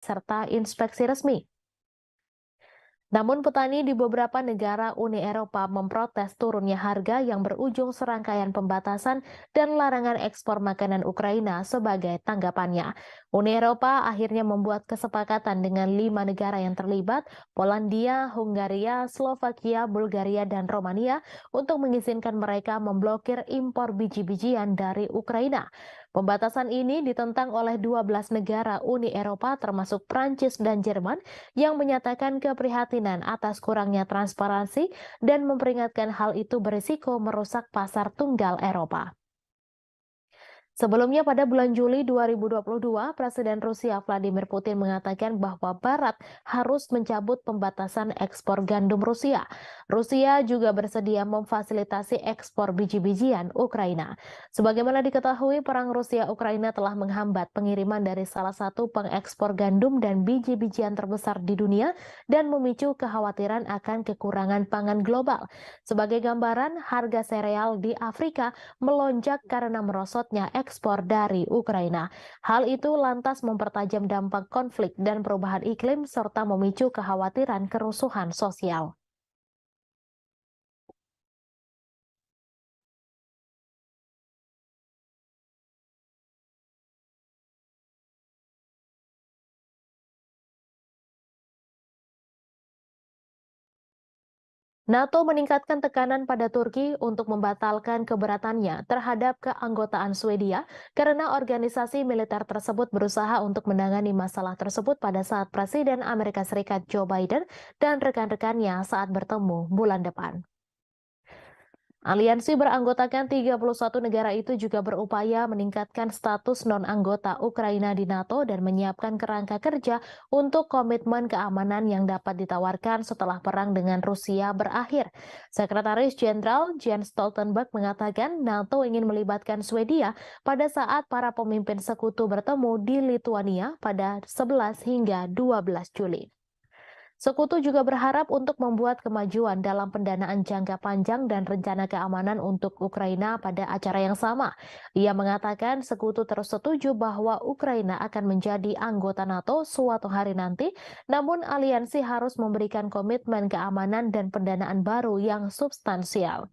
serta inspeksi resmi. Namun petani di beberapa negara Uni Eropa memprotes turunnya harga yang berujung serangkaian pembatasan dan larangan ekspor makanan Ukraina sebagai tanggapannya. Uni Eropa akhirnya membuat kesepakatan dengan 5 negara yang terlibat, Polandia, Hungaria, Slovakia, Bulgaria, dan Romania untuk mengizinkan mereka memblokir impor biji-bijian dari Ukraina. Pembatasan ini ditentang oleh 12 negara Uni Eropa termasuk Prancis dan Jerman yang menyatakan keprihatinan atas kurangnya transparansi dan memperingatkan hal itu berisiko merusak pasar tunggal Eropa. Sebelumnya pada bulan Juli 2022, Presiden Rusia Vladimir Putin mengatakan bahwa Barat harus mencabut pembatasan ekspor gandum Rusia. Rusia juga bersedia memfasilitasi ekspor biji-bijian Ukraina. Sebagaimana diketahui, perang Rusia-Ukraina telah menghambat pengiriman dari salah satu pengekspor gandum dan biji-bijian terbesar di dunia dan memicu kekhawatiran akan kekurangan pangan global. Sebagai gambaran, harga sereal di Afrika melonjak karena merosotnya ekspor dari Ukraina. Hal itu lantas mempertajam dampak konflik dan perubahan iklim serta memicu kekhawatiran kerusuhan sosial. NATO meningkatkan tekanan pada Turki untuk membatalkan keberatannya terhadap keanggotaan Swedia karena organisasi militer tersebut berusaha untuk menangani masalah tersebut pada saat Presiden Amerika Serikat Joe Biden dan rekan-rekannya saat bertemu bulan depan. Aliansi beranggotakan 31 negara itu juga berupaya meningkatkan status non-anggota Ukraina di NATO dan menyiapkan kerangka kerja untuk komitmen keamanan yang dapat ditawarkan setelah perang dengan Rusia berakhir. Sekretaris Jenderal Jens Stoltenberg mengatakan NATO ingin melibatkan Swedia pada saat para pemimpin sekutu bertemu di Lithuania pada 11 hingga 12 Juli. Sekutu juga berharap untuk membuat kemajuan dalam pendanaan jangka panjang dan rencana keamanan untuk Ukraina pada acara yang sama. Ia mengatakan sekutu terus setuju bahwa Ukraina akan menjadi anggota NATO suatu hari nanti, namun aliansi harus memberikan komitmen keamanan dan pendanaan baru yang substansial.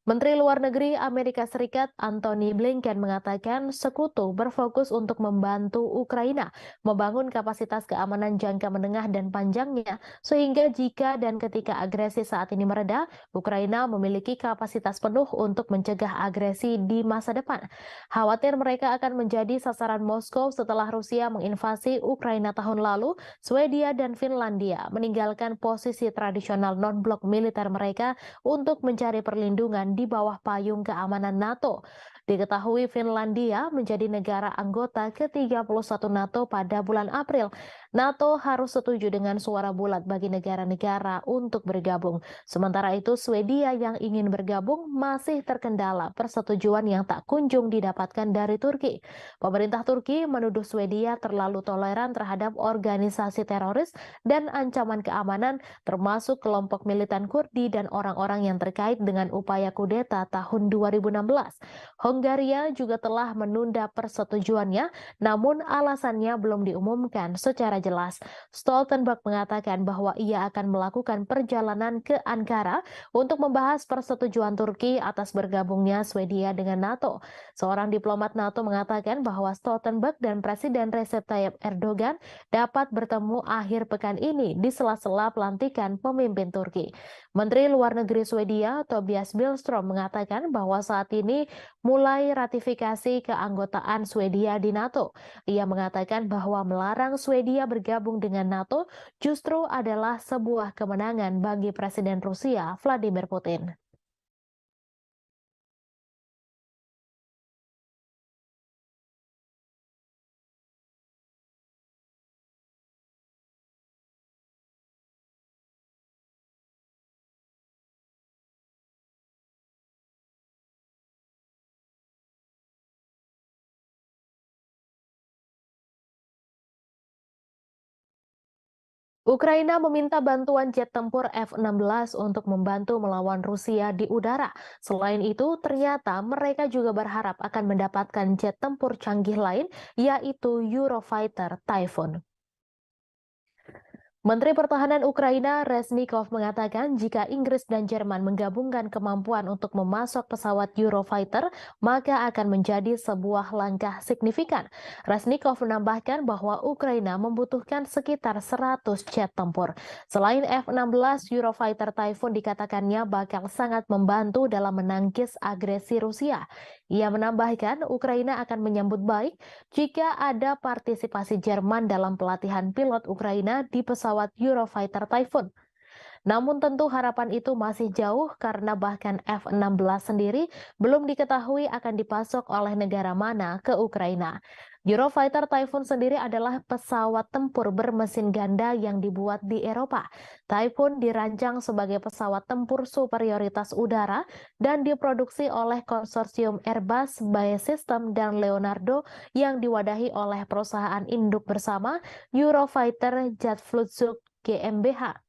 Menteri Luar Negeri Amerika Serikat Antony Blinken mengatakan sekutu berfokus untuk membantu Ukraina membangun kapasitas keamanan jangka menengah dan panjangnya, sehingga jika dan ketika agresi saat ini mereda, Ukraina memiliki kapasitas penuh untuk mencegah agresi di masa depan. Khawatir mereka akan menjadi sasaran Moskow setelah Rusia menginvasi Ukraina tahun lalu, Swedia dan Finlandia meninggalkan posisi tradisional non-blok militer mereka untuk mencari perlindungan di bawah payung keamanan NATO. Diketahui Finlandia menjadi negara anggota ke-31 NATO pada bulan April. NATO harus setuju dengan suara bulat bagi negara-negara untuk bergabung. Sementara itu, Swedia yang ingin bergabung masih terkendala persetujuan yang tak kunjung didapatkan dari Turki. Pemerintah Turki menuduh Swedia terlalu toleran terhadap organisasi teroris dan ancaman keamanan termasuk kelompok militan Kurdi dan orang-orang yang terkait dengan upaya kudeta tahun 2016. Hongaria juga telah menunda persetujuannya, namun alasannya belum diumumkan secara jelas. Stoltenberg mengatakan bahwa ia akan melakukan perjalanan ke Ankara untuk membahas persetujuan Turki atas bergabungnya Swedia dengan NATO. Seorang diplomat NATO mengatakan bahwa Stoltenberg dan Presiden Recep Tayyip Erdogan dapat bertemu akhir pekan ini di sela-sela pelantikan pemimpin Turki. Menteri Luar Negeri Swedia Tobias Billström mengatakan bahwa saat ini mulai ratifikasi keanggotaan Swedia di NATO. Ia mengatakan bahwa melarang Swedia bergabung dengan NATO justru adalah sebuah kemenangan bagi Presiden Rusia Vladimir Putin. Ukraina meminta bantuan jet tempur F-16 untuk membantu melawan Rusia di udara. Selain itu, ternyata mereka juga berharap akan mendapatkan jet tempur canggih lain, yaitu Eurofighter Typhoon. Menteri Pertahanan Ukraina Reznikov mengatakan jika Inggris dan Jerman menggabungkan kemampuan untuk memasok pesawat Eurofighter, maka akan menjadi sebuah langkah signifikan. Reznikov menambahkan bahwa Ukraina membutuhkan sekitar 100 jet tempur. Selain F-16, Eurofighter Typhoon dikatakannya bakal sangat membantu dalam menangkis agresi Rusia. Ia menambahkan Ukraina akan menyambut baik jika ada partisipasi Jerman dalam pelatihan pilot Ukraina di pesawat Eurofighter Typhoon. Namun tentu harapan itu masih jauh karena bahkan F-16 sendiri belum diketahui akan dipasok oleh negara mana ke Ukraina. Eurofighter Typhoon sendiri adalah pesawat tempur bermesin ganda yang dibuat di Eropa. Typhoon dirancang sebagai pesawat tempur superioritas udara dan diproduksi oleh konsorsium Airbus, BAE Systems, dan Leonardo yang diwadahi oleh perusahaan induk bersama Eurofighter Jet Flugzeug GmbH.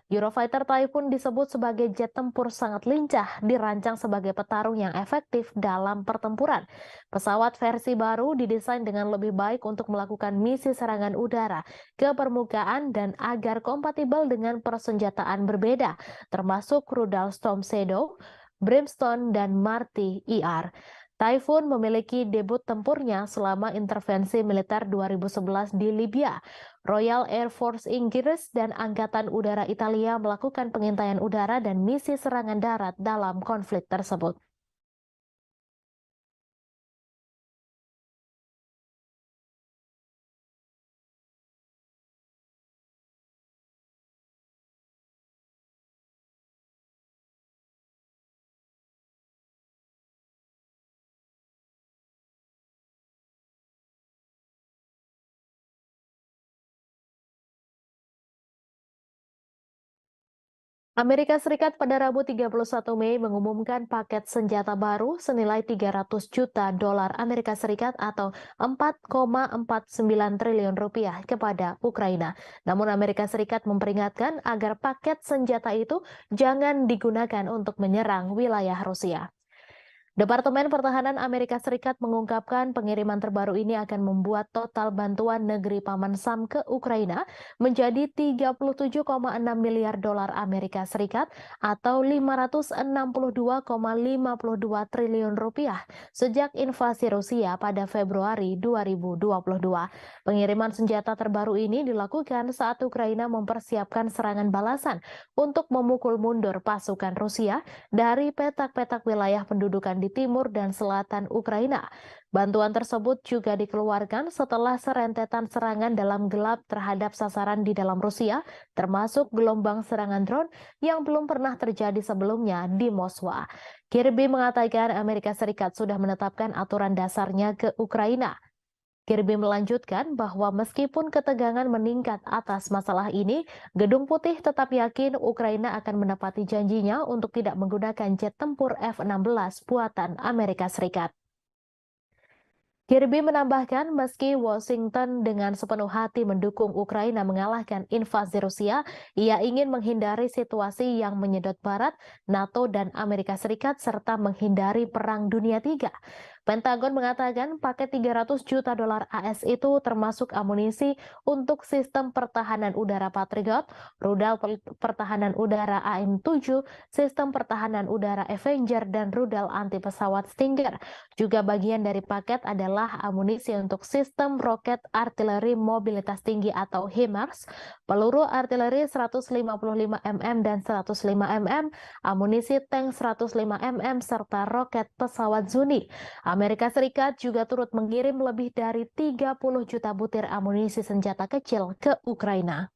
Eurofighter Typhoon disebut sebagai jet tempur sangat lincah, dirancang sebagai petarung yang efektif dalam pertempuran. Pesawat versi baru didesain dengan lebih baik untuk melakukan misi serangan udara ke permukaan dan agar kompatibel dengan persenjataan berbeda, termasuk rudal Storm Shadow, Brimstone, dan Marty ER. Typhoon memiliki debut tempurnya selama intervensi militer 2011 di Libya. Royal Air Force Inggris dan Angkatan Udara Italia melakukan pengintaian udara dan misi serangan darat dalam konflik tersebut. Amerika Serikat pada Rabu 31 Mei mengumumkan paket senjata baru senilai 300 juta dolar Amerika Serikat atau 4,49 triliun rupiah kepada Ukraina. Namun Amerika Serikat memperingatkan agar paket senjata itu jangan digunakan untuk menyerang wilayah Rusia. Departemen Pertahanan Amerika Serikat mengungkapkan pengiriman terbaru ini akan membuat total bantuan negeri Paman Sam ke Ukraina menjadi 37,6 miliar dolar Amerika Serikat atau 562,52 triliun rupiah sejak invasi Rusia pada Februari 2022. Pengiriman senjata terbaru ini dilakukan saat Ukraina mempersiapkan serangan balasan untuk memukul mundur pasukan Rusia dari petak-petak wilayah pendudukan di timur dan selatan Ukraina. Bantuan tersebut juga dikeluarkan setelah serentetan serangan dalam gelap terhadap sasaran di dalam Rusia, termasuk gelombang serangan drone yang belum pernah terjadi sebelumnya di Moskwa. Kirby mengatakan Amerika Serikat sudah menetapkan aturan dasarnya ke Ukraina. Kirby melanjutkan bahwa meskipun ketegangan meningkat atas masalah ini, Gedung Putih tetap yakin Ukraina akan menepati janjinya untuk tidak menggunakan jet tempur F-16 buatan Amerika Serikat. Kirby menambahkan meski Washington dengan sepenuh hati mendukung Ukraina mengalahkan invasi Rusia, ia ingin menghindari situasi yang menyedot Barat, NATO, dan Amerika Serikat serta menghindari Perang Dunia III. Pentagon mengatakan paket 300 juta dolar AS itu termasuk amunisi untuk sistem pertahanan udara Patriot, rudal pertahanan udara AM-7, sistem pertahanan udara Avenger, dan rudal anti pesawat Stinger. Juga bagian dari paket adalah amunisi untuk sistem roket artileri mobilitas tinggi atau HIMARS, peluru artileri 155 mm dan 105 mm, amunisi tank 105 mm, serta roket pesawat Zuni. Amerika Serikat juga turut mengirim lebih dari 30 juta butir amunisi senjata kecil ke Ukraina.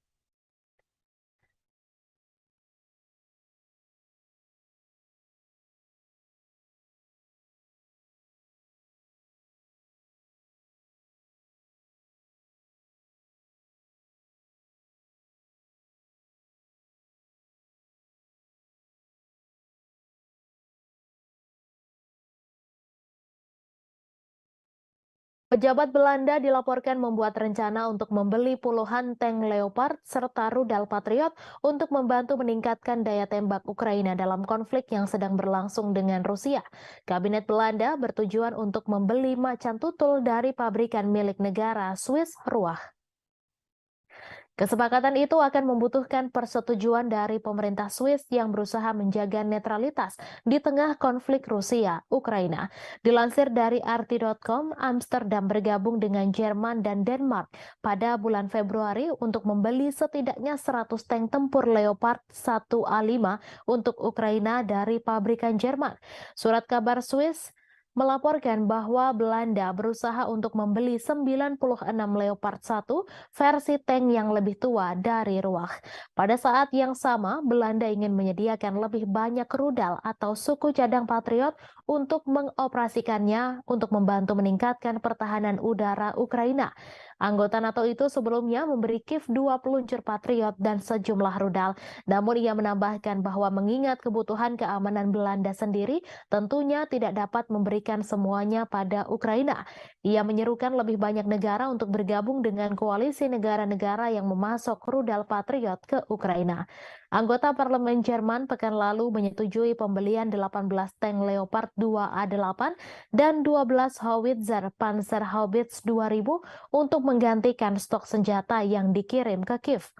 Pejabat Belanda dilaporkan membuat rencana untuk membeli puluhan tank Leopard serta rudal Patriot untuk membantu meningkatkan daya tembak Ukraina dalam konflik yang sedang berlangsung dengan Rusia. Kabinet Belanda bertujuan untuk membeli macan tutul dari pabrikan milik negara Swiss Ruah. Kesepakatan itu akan membutuhkan persetujuan dari pemerintah Swiss yang berusaha menjaga netralitas di tengah konflik Rusia-Ukraina. Dilansir dari RT.com, Amsterdam bergabung dengan Jerman dan Denmark pada bulan Februari untuk membeli setidaknya 100 tank tempur Leopard 1A5 untuk Ukraina dari pabrikan Jerman. Surat kabar Swiss melaporkan bahwa Belanda berusaha untuk membeli 96 Leopard 1 versi tank yang lebih tua dari Ruah. Pada saat yang sama, Belanda ingin menyediakan lebih banyak rudal atau suku cadang Patriot untuk mengoperasikannya untuk membantu meningkatkan pertahanan udara Ukraina. Anggota NATO itu sebelumnya memberi Kiev 2 peluncur Patriot dan sejumlah rudal. Namun ia menambahkan bahwa mengingat kebutuhan keamanan Belanda sendiri, tentunya tidak dapat memberikan semuanya pada Ukraina. Ia menyerukan lebih banyak negara untuk bergabung dengan koalisi negara-negara yang memasok rudal Patriot ke Ukraina. Anggota Parlemen Jerman pekan lalu menyetujui pembelian 18 tank Leopard 2A8 dan 12 howitzer Panzerhaubitze 2000 untuk menggantikan stok senjata yang dikirim ke Kiev.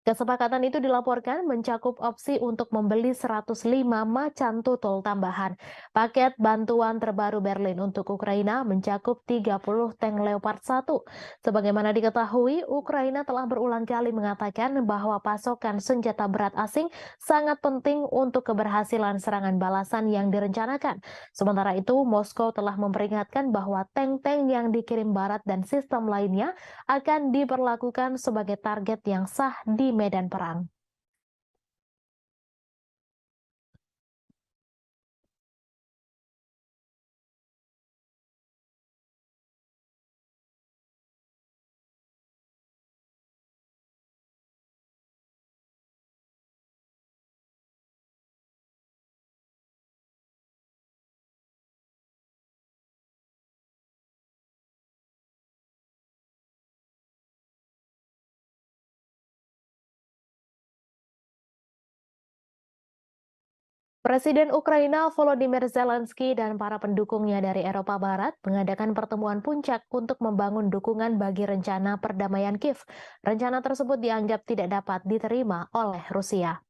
Kesepakatan itu dilaporkan mencakup opsi untuk membeli 105 macan tutul tambahan. Paket bantuan terbaru Berlin untuk Ukraina mencakup 30 tank Leopard 1. Sebagaimana diketahui, Ukraina telah berulang kali mengatakan bahwa pasokan senjata berat asing sangat penting untuk keberhasilan serangan balasan yang direncanakan. Sementara itu, Moskow telah memperingatkan bahwa tank-tank yang dikirim Barat dan sistem lainnya akan diperlakukan sebagai target yang sah di medan perang. Presiden Ukraina Volodymyr Zelensky dan para pendukungnya dari Eropa Barat mengadakan pertemuan puncak untuk membangun dukungan bagi rencana perdamaian Kiev. Rencana tersebut dianggap tidak dapat diterima oleh Rusia.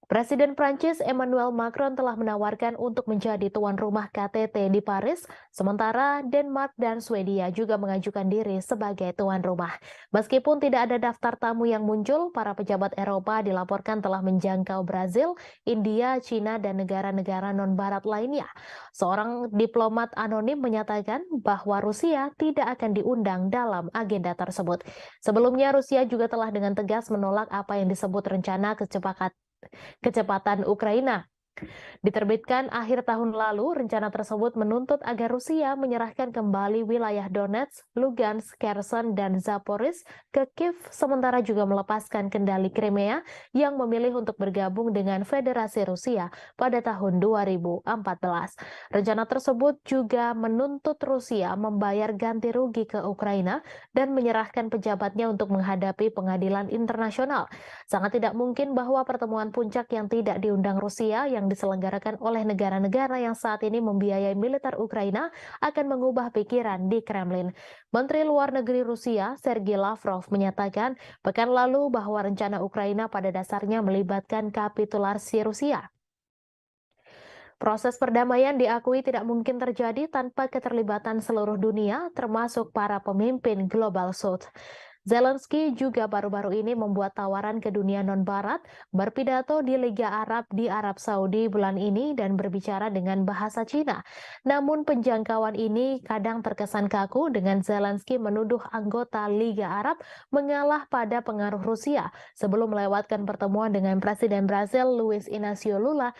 Presiden Prancis Emmanuel Macron telah menawarkan untuk menjadi tuan rumah KTT di Paris, sementara Denmark dan Swedia juga mengajukan diri sebagai tuan rumah. Meskipun tidak ada daftar tamu yang muncul, para pejabat Eropa dilaporkan telah menjangkau Brazil, India, China, dan negara-negara non-barat lainnya. Seorang diplomat anonim menyatakan bahwa Rusia tidak akan diundang dalam agenda tersebut. Sebelumnya, Rusia juga telah dengan tegas menolak apa yang disebut rencana kecepatan Ukraina. Diterbitkan akhir tahun lalu, rencana tersebut menuntut agar Rusia menyerahkan kembali wilayah Donetsk, Lugansk, Kherson, dan Zaporizhzhia ke Kiev, sementara juga melepaskan kendali Crimea yang memilih untuk bergabung dengan Federasi Rusia pada tahun 2014. Rencana tersebut juga menuntut Rusia membayar ganti rugi ke Ukraina dan menyerahkan pejabatnya untuk menghadapi pengadilan internasional. Sangat tidak mungkin bahwa pertemuan puncak yang tidak diundang Rusia yang diselenggarakan oleh negara-negara yang saat ini membiayai militer Ukraina akan mengubah pikiran di Kremlin. Menteri Luar Negeri Rusia, Sergei Lavrov, menyatakan pekan lalu bahwa rencana Ukraina pada dasarnya melibatkan kapitulasi Rusia. Proses perdamaian diakui tidak mungkin terjadi tanpa keterlibatan seluruh dunia, termasuk para pemimpin Global South. Zelensky juga baru-baru ini membuat tawaran ke dunia non-barat, berpidato di Liga Arab di Arab Saudi bulan ini dan berbicara dengan bahasa Cina. Namun penjangkauan ini kadang terkesan kaku dengan Zelensky menuduh anggota Liga Arab mengalah pada pengaruh Rusia sebelum melewatkan pertemuan dengan Presiden Brasil Luiz Inácio Lula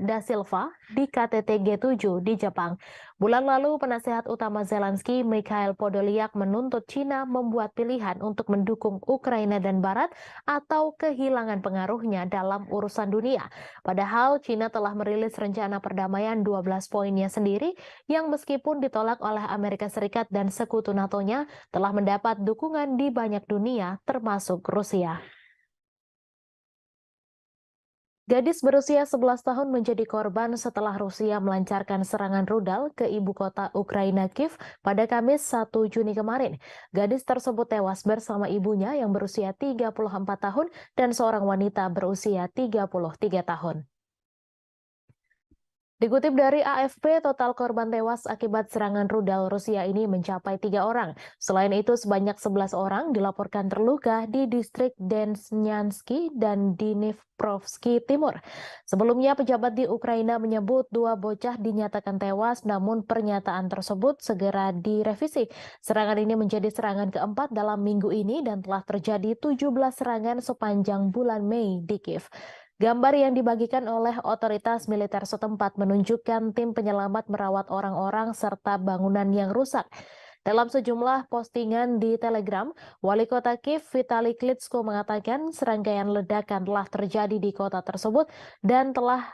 da Silva di KTT G7 di Jepang. Bulan lalu, penasehat utama Zelensky, Mikhail Podolyak, menuntut China membuat pilihan untuk mendukung Ukraina dan Barat atau kehilangan pengaruhnya dalam urusan dunia. Padahal China telah merilis rencana perdamaian 12 poinnya sendiri yang meskipun ditolak oleh Amerika Serikat dan sekutu NATO-nya telah mendapat dukungan di banyak dunia termasuk Rusia. Gadis berusia 11 tahun menjadi korban setelah Rusia melancarkan serangan rudal ke ibu kota Ukraina Kiev pada Kamis 1 Juni kemarin. Gadis tersebut tewas bersama ibunya yang berusia 34 tahun dan seorang wanita berusia 33 tahun. Dikutip dari AFP, total korban tewas akibat serangan rudal Rusia ini mencapai 3 orang. Selain itu, sebanyak 11 orang dilaporkan terluka di distrik Densnyansky dan Dnipropetrovsk Timur. Sebelumnya, pejabat di Ukraina menyebut 2 bocah dinyatakan tewas, namun pernyataan tersebut segera direvisi. Serangan ini menjadi serangan keempat dalam minggu ini dan telah terjadi 17 serangan sepanjang bulan Mei di Kiev. Gambar yang dibagikan oleh otoritas militer setempat menunjukkan tim penyelamat merawat orang-orang serta bangunan yang rusak. Dalam sejumlah postingan di Telegram, Wali Kota Kiev Vitali Klitschko mengatakan serangkaian ledakan telah terjadi di kota tersebut dan telah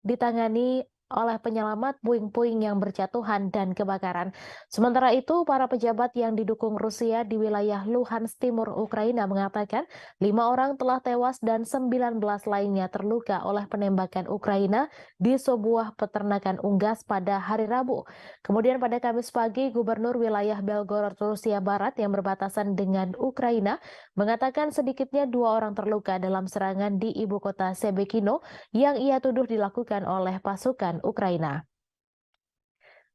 ditangani oleh penyelamat puing-puing yang berjatuhan dan kebakaran. Sementara itu, para pejabat yang didukung Rusia di wilayah Luhansk Timur Ukraina mengatakan 5 orang telah tewas dan 19 lainnya terluka oleh penembakan Ukraina di sebuah peternakan unggas pada hari Rabu. Kemudian pada Kamis pagi, Gubernur wilayah Belgorod, Rusia Barat yang berbatasan dengan Ukraina mengatakan sedikitnya 2 orang terluka dalam serangan di ibu kota Shebekino yang ia tuduh dilakukan oleh pasukan Ukraina.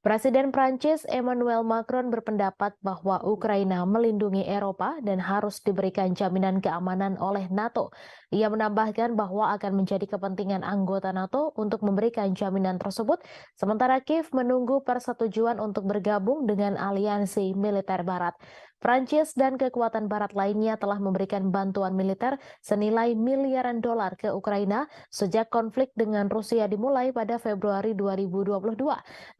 Presiden Prancis Emmanuel Macron berpendapat bahwa Ukraina melindungi Eropa dan harus diberikan jaminan keamanan oleh NATO. Ia menambahkan bahwa akan menjadi kepentingan anggota NATO untuk memberikan jaminan tersebut, sementara Kiev menunggu persetujuan untuk bergabung dengan aliansi militer Barat. Prancis dan kekuatan Barat lainnya telah memberikan bantuan militer senilai miliaran dolar ke Ukraina sejak konflik dengan Rusia dimulai pada Februari 2022.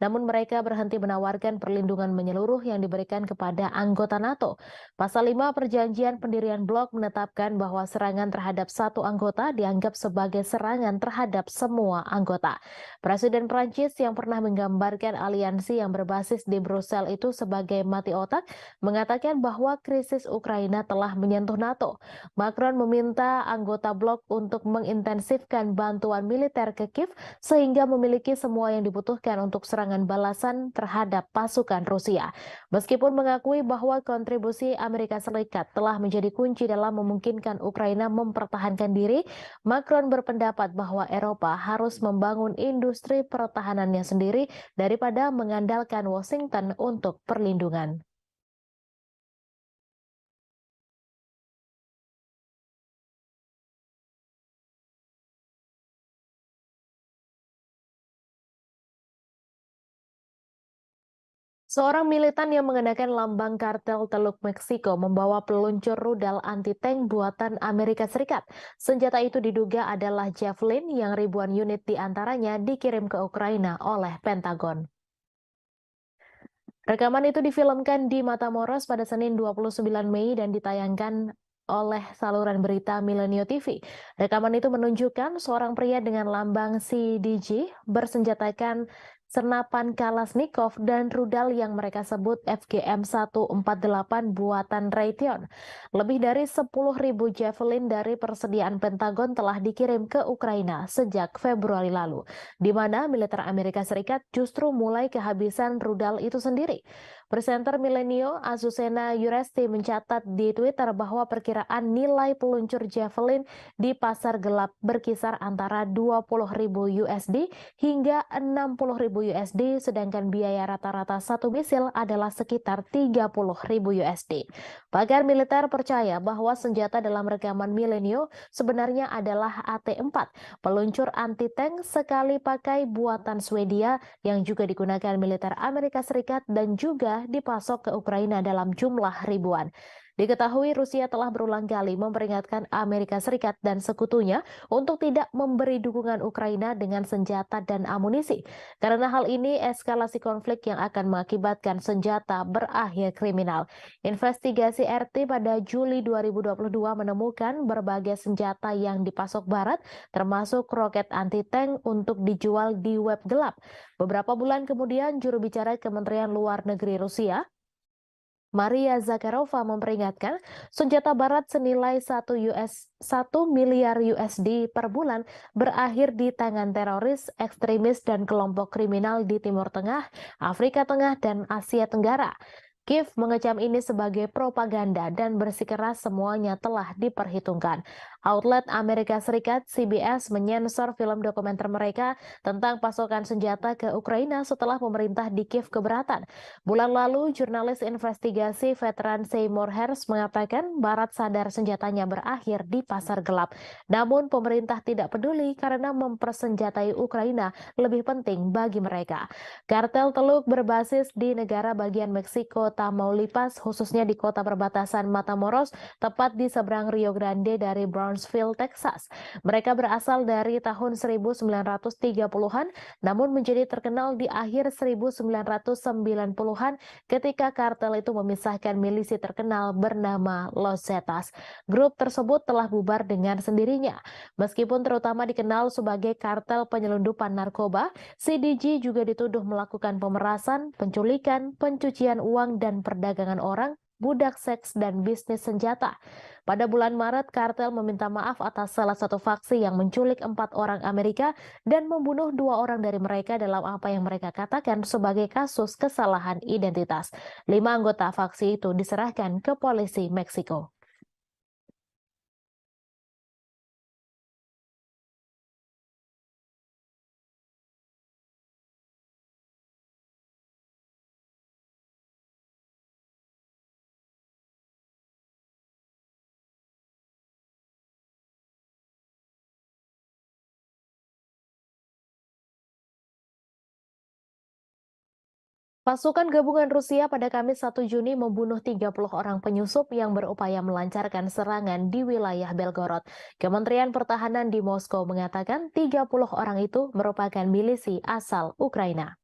Namun mereka berhenti menawarkan perlindungan menyeluruh yang diberikan kepada anggota NATO. Pasal 5 Perjanjian Pendirian Blok menetapkan bahwa serangan terhadap satu anggota dianggap sebagai serangan terhadap semua anggota. Presiden Prancis yang pernah menggambarkan aliansi yang berbasis di Brussel itu sebagai mati otak mengatakan bahwa krisis Ukraina telah menyentuh NATO. Macron meminta anggota blok untuk mengintensifkan bantuan militer ke Kiev sehingga memiliki semua yang dibutuhkan untuk serangan balasan terhadap pasukan Rusia. Meskipun mengakui bahwa kontribusi Amerika Serikat telah menjadi kunci dalam memungkinkan Ukraina mempertahankan diri, Macron berpendapat bahwa Eropa harus membangun industri pertahanannya sendiri daripada mengandalkan Washington untuk perlindungan. Seorang militan yang mengenakan lambang kartel Teluk Meksiko membawa peluncur rudal anti-tank buatan Amerika Serikat. Senjata itu diduga adalah Javelin yang ribuan unit diantaranya dikirim ke Ukraina oleh Pentagon. Rekaman itu difilmkan di Matamoros pada Senin 29 Mei dan ditayangkan oleh saluran berita Milenio TV. Rekaman itu menunjukkan seorang pria dengan lambang CDG bersenjatakan senapan Kalashnikov dan rudal yang mereka sebut FGM-148 buatan Raytheon. Lebih dari 10.000 Javelin dari persediaan Pentagon telah dikirim ke Ukraina sejak Februari lalu, di mana militer Amerika Serikat justru mulai kehabisan rudal itu sendiri. Presenter Milenio Azucena Yuresti mencatat di Twitter bahwa perkiraan nilai peluncur Javelin di pasar gelap berkisar antara 20.000 USD hingga 60.000 USD, sedangkan biaya rata-rata satu misil adalah sekitar 30.000 USD. Pakar militer percaya bahwa senjata dalam rekaman Milenio sebenarnya adalah AT-4, peluncur anti-tank sekali pakai buatan Swedia yang juga digunakan militer Amerika Serikat dan juga dipasok ke Ukraina dalam jumlah ribuan. Diketahui Rusia telah berulang kali memperingatkan Amerika Serikat dan sekutunya untuk tidak memberi dukungan Ukraina dengan senjata dan amunisi. Karena hal ini eskalasi konflik yang akan mengakibatkan senjata berakhir kriminal. Investigasi RT pada Juli 2022 menemukan berbagai senjata yang dipasok Barat, termasuk roket anti-tank untuk dijual di web gelap. Beberapa bulan kemudian, juru bicara Kementerian Luar Negeri Rusia, Maria Zakharova memperingatkan senjata barat senilai 1 miliar USD per bulan berakhir di tangan teroris, ekstremis, dan kelompok kriminal di Timur Tengah, Afrika Tengah, dan Asia Tenggara. Kiev mengecam ini sebagai propaganda dan bersikeras semuanya telah diperhitungkan. Outlet Amerika Serikat CBS menyensor film dokumenter mereka tentang pasokan senjata ke Ukraina setelah pemerintah di Kiev keberatan. Bulan lalu, jurnalis investigasi veteran Seymour Hersh mengatakan Barat sadar senjatanya berakhir di pasar gelap. Namun pemerintah tidak peduli karena mempersenjatai Ukraina lebih penting bagi mereka. Kartel teluk berbasis di negara bagian Meksiko Tamaulipas, khususnya di kota perbatasan Matamoros, tepat di seberang Rio Grande dari Brownsville, Texas. Mereka berasal dari tahun 1930-an, namun menjadi terkenal di akhir 1990-an ketika kartel itu memisahkan milisi terkenal bernama Los Zetas. Grup tersebut telah bubar dengan sendirinya. Meskipun terutama dikenal sebagai kartel penyelundupan narkoba, CDG juga dituduh melakukan pemerasan, penculikan, pencucian uang, dan perdagangan orang, budak seks, dan bisnis senjata. Pada bulan Maret, kartel meminta maaf atas salah satu faksi yang menculik 4 orang Amerika dan membunuh 2 orang dari mereka dalam apa yang mereka katakan sebagai kasus kesalahan identitas. 5 anggota faksi itu diserahkan ke polisi Meksiko. Pasukan gabungan Rusia pada Kamis 1 Juni membunuh 30 orang penyusup yang berupaya melancarkan serangan di wilayah Belgorod. Kementerian Pertahanan di Moskow mengatakan 30 orang itu merupakan milisi asal Ukraina.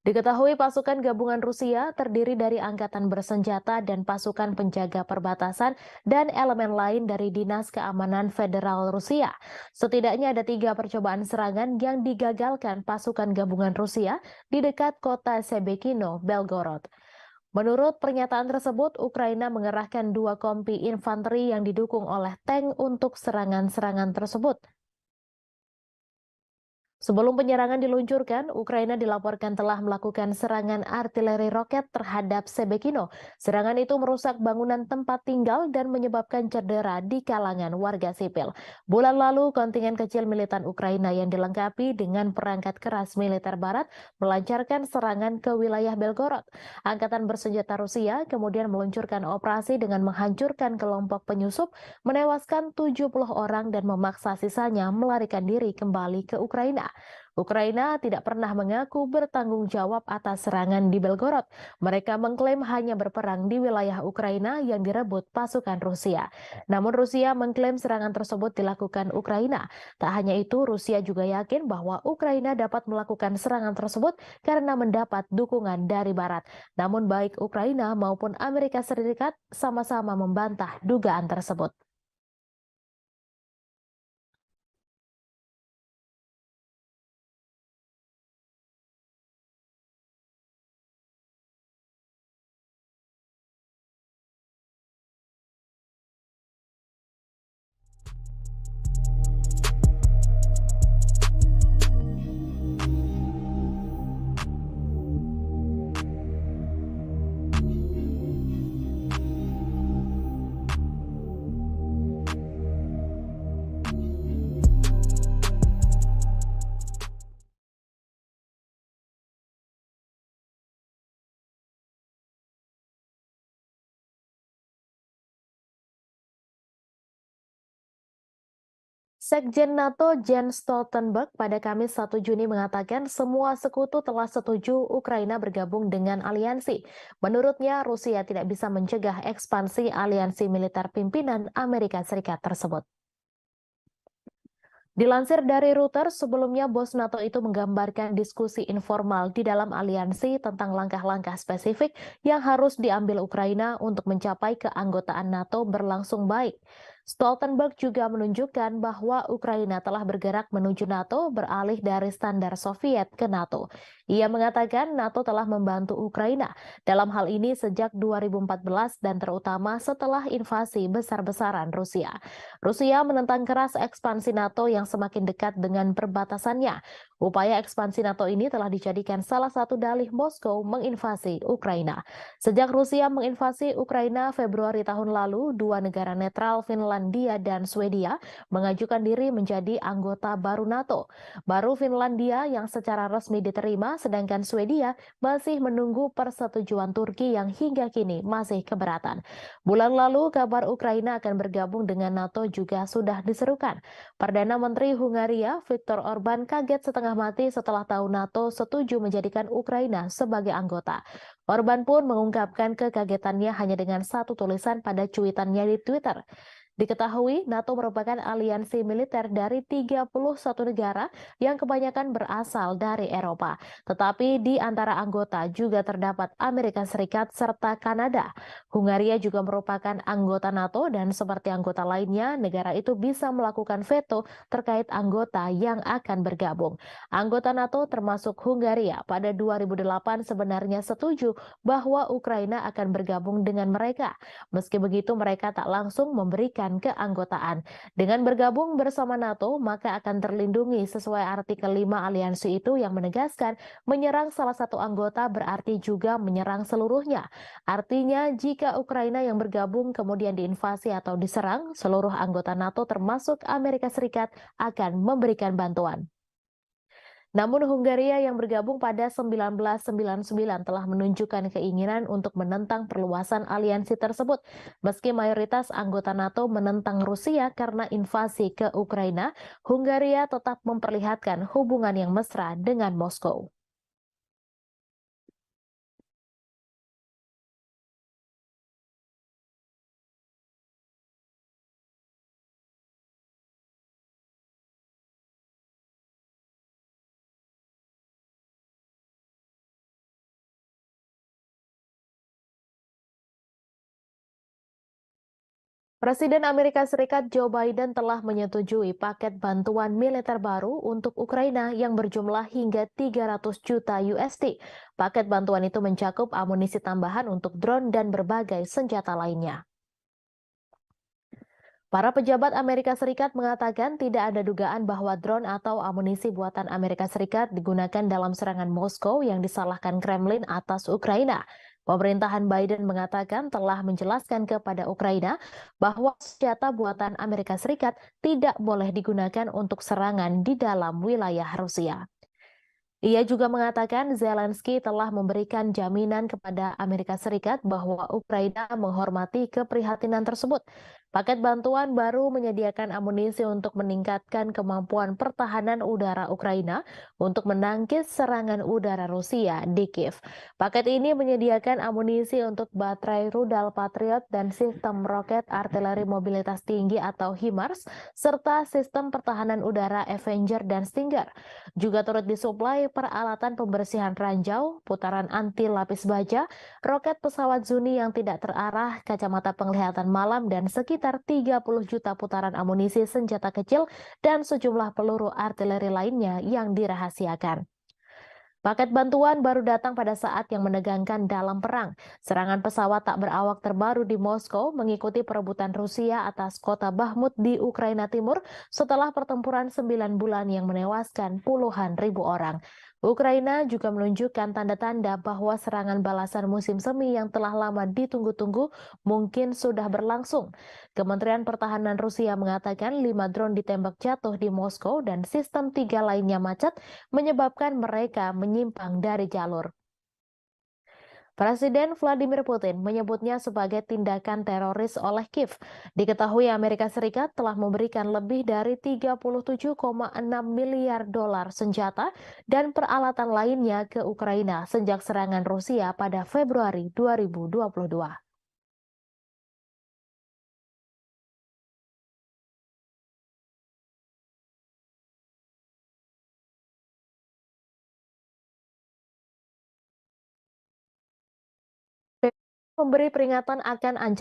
Diketahui pasukan gabungan Rusia terdiri dari angkatan bersenjata dan pasukan penjaga perbatasan dan elemen lain dari Dinas Keamanan Federal Rusia. Setidaknya ada 3 percobaan serangan yang digagalkan pasukan gabungan Rusia di dekat kota Sebekino, Belgorod. Menurut pernyataan tersebut, Ukraina mengerahkan 2 kompi infanteri yang didukung oleh tank untuk serangan-serangan tersebut. Sebelum penyerangan diluncurkan, Ukraina dilaporkan telah melakukan serangan artileri roket terhadap Sebekino. Serangan itu merusak bangunan tempat tinggal dan menyebabkan cedera di kalangan warga sipil. Bulan lalu, kontingen kecil militan Ukraina yang dilengkapi dengan perangkat keras militer barat melancarkan serangan ke wilayah Belgorod. Angkatan bersenjata Rusia kemudian meluncurkan operasi dengan menghancurkan kelompok penyusup, menewaskan 70 orang dan memaksa sisanya melarikan diri kembali ke Ukraina. Ukraina tidak pernah mengaku bertanggung jawab atas serangan di Belgorod. Mereka mengklaim hanya berperang di wilayah Ukraina yang direbut pasukan Rusia. Namun Rusia mengklaim serangan tersebut dilakukan Ukraina. Tak hanya itu, Rusia juga yakin bahwa Ukraina dapat melakukan serangan tersebut karena mendapat dukungan dari Barat. Namun baik Ukraina maupun Amerika Serikat sama-sama membantah dugaan tersebut. Sekjen NATO Jens Stoltenberg pada Kamis 1 Juni mengatakan semua sekutu telah setuju Ukraina bergabung dengan aliansi. Menurutnya, Rusia tidak bisa mencegah ekspansi aliansi militer pimpinan Amerika Serikat tersebut. Dilansir dari Reuters, sebelumnya bos NATO itu menggambarkan diskusi informal di dalam aliansi tentang langkah-langkah spesifik yang harus diambil Ukraina untuk mencapai keanggotaan NATO berlangsung baik. Stoltenberg juga menunjukkan bahwa Ukraina telah bergerak menuju NATO beralih dari standar Soviet ke NATO. Ia mengatakan NATO telah membantu Ukraina dalam hal ini sejak 2014 dan terutama setelah invasi besar-besaran Rusia. Rusia menentang keras ekspansi NATO yang semakin dekat dengan perbatasannya. Upaya ekspansi NATO ini telah dijadikan salah satu dalih Moskow menginvasi Ukraina. Sejak Rusia menginvasi Ukraina Februari tahun lalu, dua negara netral Finlandia dan Swedia mengajukan diri menjadi anggota baru NATO. Baru Finlandia yang secara resmi diterima, sedangkan Swedia masih menunggu persetujuan Turki yang hingga kini masih keberatan. Bulan lalu, kabar Ukraina akan bergabung dengan NATO juga sudah diserukan. Perdana Menteri Hungaria Viktor Orban kaget setengah mati setelah tahu NATO setuju menjadikan Ukraina sebagai anggota. Orban pun mengungkapkan kekagetannya hanya dengan satu tulisan pada cuitannya di Twitter. Diketahui, NATO merupakan aliansi militer dari 31 negara yang kebanyakan berasal dari Eropa. Tetapi di antara anggota juga terdapat Amerika Serikat serta Kanada. Hungaria juga merupakan anggota NATO dan seperti anggota lainnya, negara itu bisa melakukan veto terkait anggota yang akan bergabung. Anggota NATO termasuk Hungaria pada 2008 sebenarnya setuju bahwa Ukraina akan bergabung dengan mereka. Meski begitu, mereka tak langsung memberikan keanggotaan. Dengan bergabung bersama NATO, maka akan terlindungi sesuai artikel 5 aliansi itu yang menegaskan menyerang salah satu anggota berarti juga menyerang seluruhnya. Artinya, jika Ukraina yang bergabung kemudian diinvasi atau diserang, seluruh anggota NATO termasuk Amerika Serikat akan memberikan bantuan. Namun Hungaria yang bergabung pada 1999 telah menunjukkan keinginan untuk menentang perluasan aliansi tersebut. Meski mayoritas anggota NATO menentang Rusia karena invasi ke Ukraina, Hungaria tetap memperlihatkan hubungan yang mesra dengan Moskow. Presiden Amerika Serikat Joe Biden telah menyetujui paket bantuan militer baru untuk Ukraina yang berjumlah hingga 300 juta USD. Paket bantuan itu mencakup amunisi tambahan untuk drone dan berbagai senjata lainnya. Para pejabat Amerika Serikat mengatakan tidak ada dugaan bahwa drone atau amunisi buatan Amerika Serikat digunakan dalam serangan Moskow yang disalahkan Kremlin atas Ukraina. Pemerintahan Biden mengatakan telah menjelaskan kepada Ukraina bahwa senjata buatan Amerika Serikat tidak boleh digunakan untuk serangan di dalam wilayah Rusia. Ia juga mengatakan Zelensky telah memberikan jaminan kepada Amerika Serikat bahwa Ukraina menghormati keprihatinan tersebut. Paket bantuan baru menyediakan amunisi untuk meningkatkan kemampuan pertahanan udara Ukraina untuk menangkis serangan udara Rusia di Kiev. Paket ini menyediakan amunisi untuk baterai rudal Patriot dan sistem roket artileri mobilitas tinggi atau HIMARS, serta sistem pertahanan udara Avenger dan Stinger. Juga turut disuplai peralatan pembersihan ranjau, putaran anti lapis baja, roket pesawat Zuni yang tidak terarah, kacamata penglihatan malam, dan sekitar 30 juta putaran amunisi senjata kecil dan sejumlah peluru artileri lainnya yang dirahasiakan. Paket bantuan baru datang pada saat yang menegangkan dalam perang. Serangan pesawat tak berawak terbaru di Moskow mengikuti perebutan Rusia atas kota Bakhmut di Ukraina Timur setelah pertempuran 9 bulan yang menewaskan puluhan ribu orang. Ukraina juga menunjukkan tanda-tanda bahwa serangan balasan musim semi yang telah lama ditunggu-tunggu mungkin sudah berlangsung. Kementerian Pertahanan Rusia mengatakan 5 drone ditembak jatuh di Moskow dan sistem 3 lainnya macet menyebabkan mereka menyimpang dari jalur. Presiden Vladimir Putin menyebutnya sebagai tindakan teroris oleh Kiev. Diketahui Amerika Serikat telah memberikan lebih dari 37,6 miliar dolar senjata dan peralatan lainnya ke Ukraina sejak serangan Rusia pada Februari 2022. Memberi peringatan akan ancaman